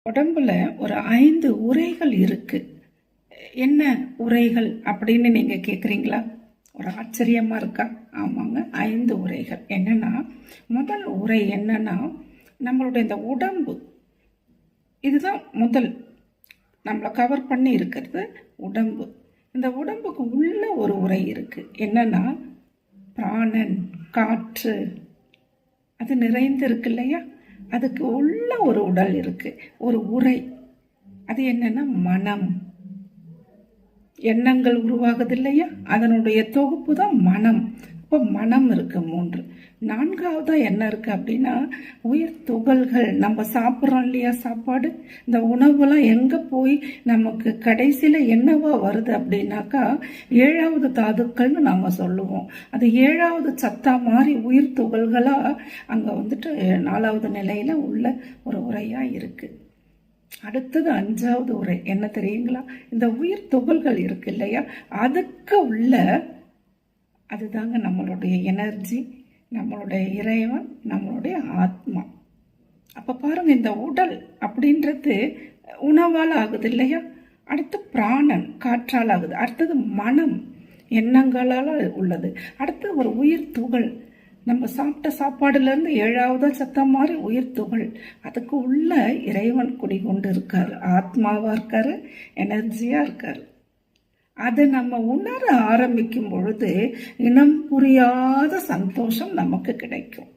உடம்புல ஒரு 5 உரைகள் இருக்கு. என்ன உரைகள் அப்படின்னு நீங்க கேக்குறீங்களா? ஒரு ஆச்சரியமா இருக்கா? ஆமாங்க, 5 உரைகள். என்னன்னா, முதல் உரை என்னன்னா, நம்மளுடைய இந்த உடம்பு, இதுதான் முதல் நம்மளை கவர் பண்ணி இருக்கிறது உடம்பு. இந்த உடம்புக்கு உள்ள ஒரு உரை இருக்கு. என்னன்னா, பிராணன், காற்று, அது நிறைந்து இருக்கு இல்லையா? அதுக்கு உள்ள ஒரு உடல் இருக்கு, ஒரு உரை. அது என்னன்னா மனம். எண்ணங்கள் உருவாகுது இல்லையா? அதனுடைய தொகுப்பு தான் மனம். இப்போ மனம் இருக்கு 3. 4வதா என்ன இருக்கு அப்படின்னா, உயிர் துகள்கள். நம்ம சாப்பிட்றோம் இல்லையா சாப்பாடு, இந்த உணவுலாம் எங்க போய் நமக்கு கடைசியில என்னவா வருது அப்படின்னாக்கா 7வது தாதுக்கள்னு நாம சொல்லுவோம். அது 7வது சத்தா மாதிரி உயிர் துகள்களா அங்க வந்துட்டு 4வது நிலையில உள்ள ஒரு உரையா இருக்கு. அடுத்தது 5வது உரை என்ன தெரியுங்களா? இந்த உயிர் துகள்கள் இருக்கு இல்லையா, அதுக்கு உள்ள அதுதாங்க நம்மளுடைய எனர்ஜி, நம்மளுடைய இறைவன், நம்மளுடைய ஆத்மா. அப்ப பாருங்க, இந்த உடல் அப்படின்றது உணவால் ஆகுது இல்லையா? அடுத்து பிராணன், காற்றால் ஆகுது. அடுத்தது மனம், எண்ணங்களால் உள்ளது. அடுத்து ஒரு உயிர் துகள், நம்ம சாப்பிட்ட சாப்பாடுலேருந்து 7வது சத்தம் மாதிரி உயிர் துகள். அதுக்கு உள்ள இறைவன் குடிகொண்டு இருக்காரு, ஆத்மாவா இருக்காரு, எனர்ஜியா இருக்காரு. அதை நம்ம உணர ஆரம்பிக்கும் பொழுது இனம் புரியாத சந்தோஷம் நமக்கு கிடைக்கும்.